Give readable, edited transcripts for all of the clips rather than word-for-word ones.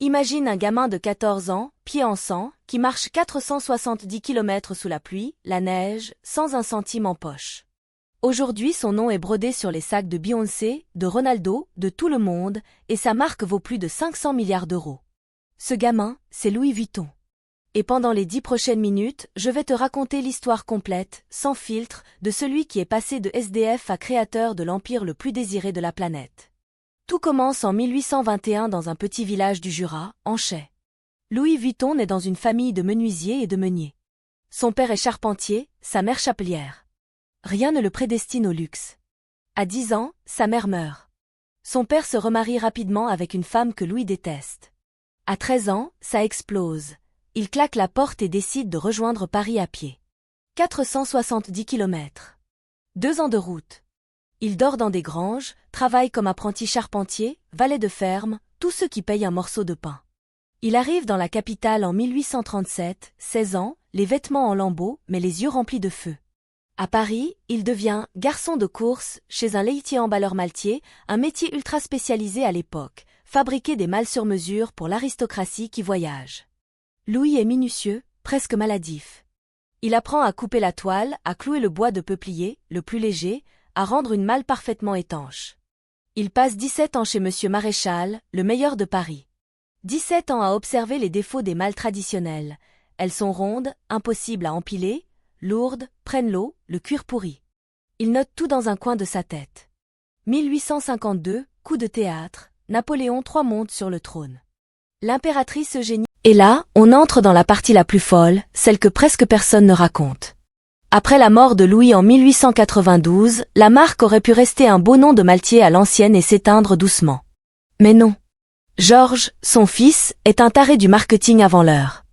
Imagine un gamin de 14 ans, pieds en sang, qui marche 470 km sous la pluie, la neige, sans un centime en poche. Aujourd'hui, son nom est brodé sur les sacs de Beyoncé, de Ronaldo, de tout le monde, et sa marque vaut plus de 500 milliards d'euros. Ce gamin, c'est Louis Vuitton. Et pendant les 10 prochaines minutes, je vais te raconter l'histoire complète, sans filtre, de celui qui est passé de SDF à créateur de l'empire le plus désiré de la planète. Tout commence en 1821 dans un petit village du Jura, Anchet. Louis Vuitton naît dans une famille de menuisiers et de meuniers. Son père est charpentier, sa mère chapelière. Rien ne le prédestine au luxe. À 10 ans, sa mère meurt. Son père se remarie rapidement avec une femme que Louis déteste. À 13 ans, ça explose. Il claque la porte et décide de rejoindre Paris à pied. 470 km. 2 ans de route. Il dort dans des granges, travaille comme apprenti charpentier, valet de ferme, tous ceux qui payent un morceau de pain. Il arrive dans la capitale en 1837, 16 ans, les vêtements en lambeaux, mais les yeux remplis de feu. À Paris, il devient garçon de course chez un laitier emballeur maltier, un métier ultra spécialisé à l'époque, fabriquer des malles sur mesure pour l'aristocratie qui voyage. Louis est minutieux, presque maladif. Il apprend à couper la toile, à clouer le bois de peuplier, le plus léger, à rendre une malle parfaitement étanche. Il passe 17 ans chez Monsieur Maréchal, le meilleur de Paris. 17 ans à observer les défauts des malles traditionnelles. Elles sont rondes, impossibles à empiler, lourdes, prennent l'eau, le cuir pourri. Il note tout dans un coin de sa tête. 1852, coup de théâtre, Napoléon III monte sur le trône. L'impératrice Eugénie. Et là, on entre dans la partie la plus folle, celle que presque personne ne raconte. Après la mort de Louis en 1892, la marque aurait pu rester un beau nom de maltier à l'ancienne et s'éteindre doucement. Mais non. Georges, son fils, est un taré du marketing avant l'heure.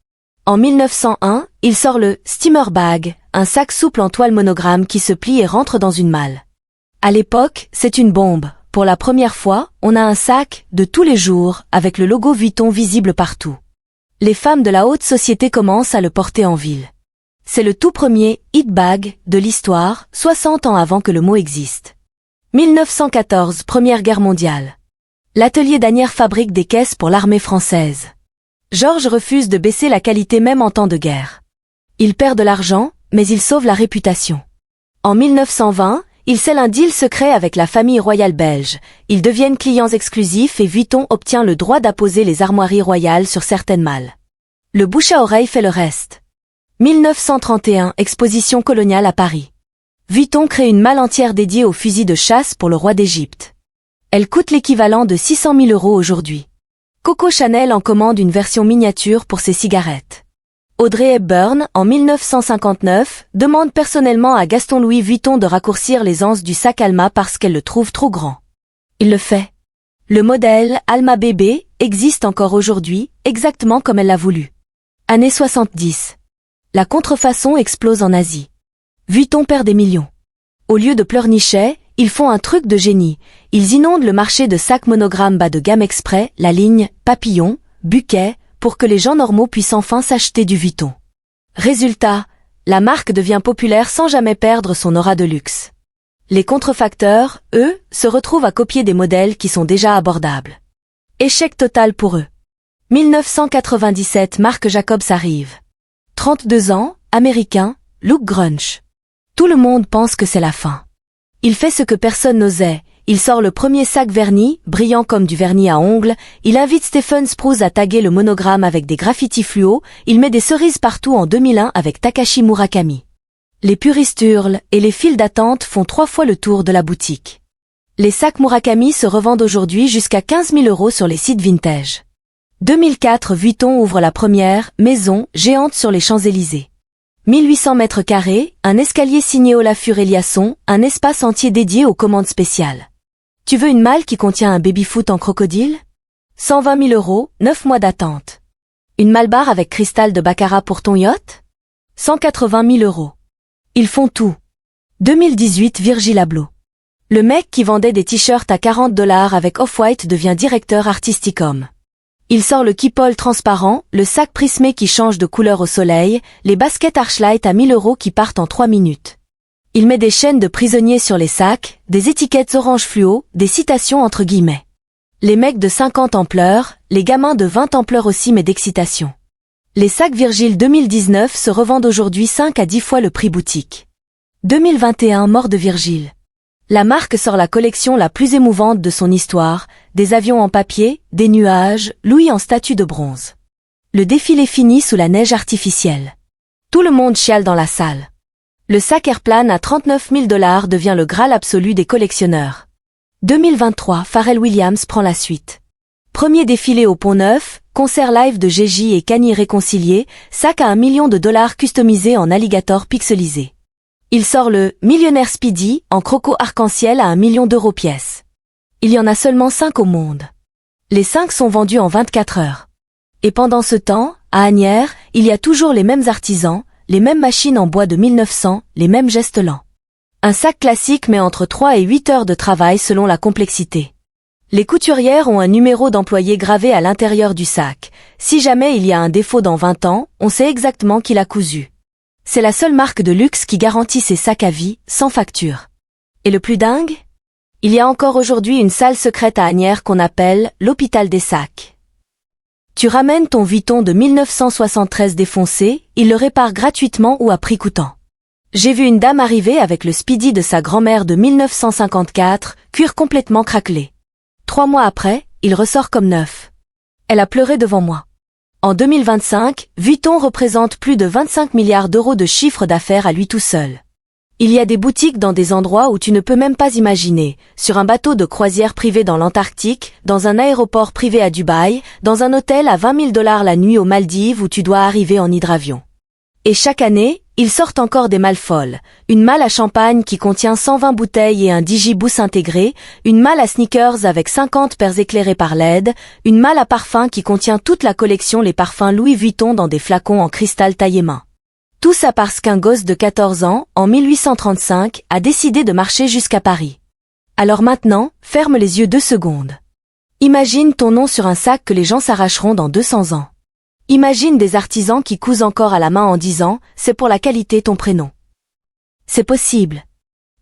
En 1901, il sort le Steamer Bag, un sac souple en toile monogramme qui se plie et rentre dans une malle. À l'époque, c'est une bombe. Pour la première fois, on a un sac de tous les jours avec le logo Vuitton visible partout. Les femmes de la haute société commencent à le porter en ville. C'est le tout premier hit bag de l'histoire, 60 ans avant que le mot existe. 1914, Première Guerre mondiale. L'atelier d'Asnières fabrique des caisses pour l'armée française. Georges refuse de baisser la qualité même en temps de guerre. Il perd de l'argent, mais il sauve la réputation. En 1920, il scelle un deal secret avec la famille royale belge. Ils deviennent clients exclusifs et Vuitton obtient le droit d'apposer les armoiries royales sur certaines malles. Le bouche à oreille fait le reste. 1931, exposition coloniale à Paris. Vuitton crée une malle entière dédiée aux fusils de chasse pour le roi d'Égypte. Elle coûte l'équivalent de 600 000 € aujourd'hui. Coco Chanel en commande une version miniature pour ses cigarettes. Audrey Hepburn, en 1959, demande personnellement à Gaston Louis Vuitton de raccourcir les anses du sac Alma parce qu'elle le trouve trop grand. Il le fait. Le modèle Alma Bébé existe encore aujourd'hui, exactement comme elle l'a voulu. Années 70. La contrefaçon explose en Asie. Vuitton perd des millions. Au lieu de pleurnichet, ils font un truc de génie. Ils inondent le marché de sacs monogrammes bas de gamme exprès, la ligne Papillon, Buquet, pour que les gens normaux puissent enfin s'acheter du Vuitton. Résultat, la marque devient populaire sans jamais perdre son aura de luxe. Les contrefacteurs, eux, se retrouvent à copier des modèles qui sont déjà abordables. Échec total pour eux. 1997, Marc Jacobs arrive. 32 ans, américain, look grunge. Tout le monde pense que c'est la fin. Il fait ce que personne n'osait. Il sort le premier sac verni, brillant comme du vernis à ongles. Il invite Stephen Sprouse à taguer le monogramme avec des graffitis fluo. Il met des cerises partout en 2001 avec Takashi Murakami. Les puristes hurlent et les files d'attente font 3 fois le tour de la boutique. Les sacs Murakami se revendent aujourd'hui jusqu'à 15 000 € sur les sites vintage. 2004, Vuitton ouvre la première maison géante sur les Champs-Élysées. 1800 mètres carrés, un escalier signé Olafur Eliasson, un espace entier dédié aux commandes spéciales. Tu veux une malle qui contient un baby-foot en crocodile? 120 000 €, 9 mois d'attente. Une malle bar avec cristal de baccarat pour ton yacht? 180 000 €. Ils font tout. 2018, Virgil Abloh. Le mec qui vendait des t-shirts à 40 $ avec Off-White devient directeur artistique homme. Il sort le Keepall transparent, le sac prismé qui change de couleur au soleil, les baskets Archlight à 1000 € qui partent en 3 minutes. Il met des chaînes de prisonniers sur les sacs, des étiquettes orange fluo, des citations entre guillemets. Les mecs de 50 ans pleurent, les gamins de 20 ans pleurent aussi mais d'excitation. Les sacs Virgile 2019 se revendent aujourd'hui 5 à 10 fois le prix boutique. 2021 mort de Virgile. La marque sort la collection la plus émouvante de son histoire, des avions en papier, des nuages, Louis en statue de bronze. Le défilé finit sous la neige artificielle. Tout le monde chiale dans la salle. Le sac Airplane à 39 000 $ devient le graal absolu des collectionneurs. 2023, Pharrell Williams prend la suite. Premier défilé au Pont Neuf, concert live de Gégé et Kanye réconciliés, sac à $1 million customisé en alligator pixelisé. Il sort le « Millionnaire Speedy » en croco arc-en-ciel à $1 million pièce. Il y en a seulement 5 au monde. Les 5 sont vendus en 24 heures. Et pendant ce temps, à Asnières, il y a toujours les mêmes artisans, les mêmes machines en bois de 1900, les mêmes gestes lents. Un sac classique met entre 3 et 8 heures de travail selon la complexité. Les couturières ont un numéro d'employé gravé à l'intérieur du sac. Si jamais il y a un défaut dans 20 ans, on sait exactement qui l'a cousu. C'est la seule marque de luxe qui garantit ses sacs à vie, sans facture. Et le plus dingue? Il y a encore aujourd'hui une salle secrète à Asnières qu'on appelle l'hôpital des sacs. Tu ramènes ton Vuitton de 1973 défoncé, il le répare gratuitement ou à prix coûtant. J'ai vu une dame arriver avec le Speedy de sa grand-mère de 1954, cuir complètement craquelé. 3 mois après, il ressort comme neuf. Elle a pleuré devant moi. En 2025, Vuitton représente plus de 25 milliards d'euros de chiffre d'affaires à lui tout seul. Il y a des boutiques dans des endroits où tu ne peux même pas imaginer, sur un bateau de croisière privé dans l'Antarctique, dans un aéroport privé à Dubaï, dans un hôtel à $20 000 la nuit aux Maldives où tu dois arriver en hydravion. Et chaque année, ils sortent encore des malles folles. Une malle à champagne qui contient 120 bouteilles et un digiboost intégré, une malle à sneakers avec 50 paires éclairées par LED, une malle à parfum qui contient toute la collection les parfums Louis Vuitton dans des flacons en cristal taillé main. Tout ça parce qu'un gosse de 14 ans, en 1835, a décidé de marcher jusqu'à Paris. Alors maintenant, ferme les yeux 2 secondes. Imagine ton nom sur un sac que les gens s'arracheront dans 200 ans. Imagine des artisans qui cousent encore à la main en disant « c'est pour la qualité ton prénom ». C'est possible.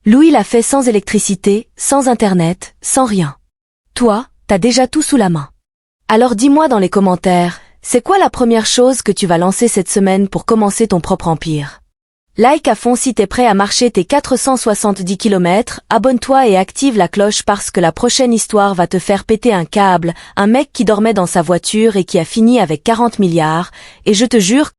Louis l'a fait sans électricité, sans internet, sans rien. Toi, t'as déjà tout sous la main. Alors dis-moi dans les commentaires, c'est quoi la première chose que tu vas lancer cette semaine pour commencer ton propre empire? Like à fond si t'es prêt à marcher tes 470 km, abonne-toi et active la cloche parce que la prochaine histoire va te faire péter un câble, un mec qui dormait dans sa voiture et qui a fini avec 40 milliards, et je te jure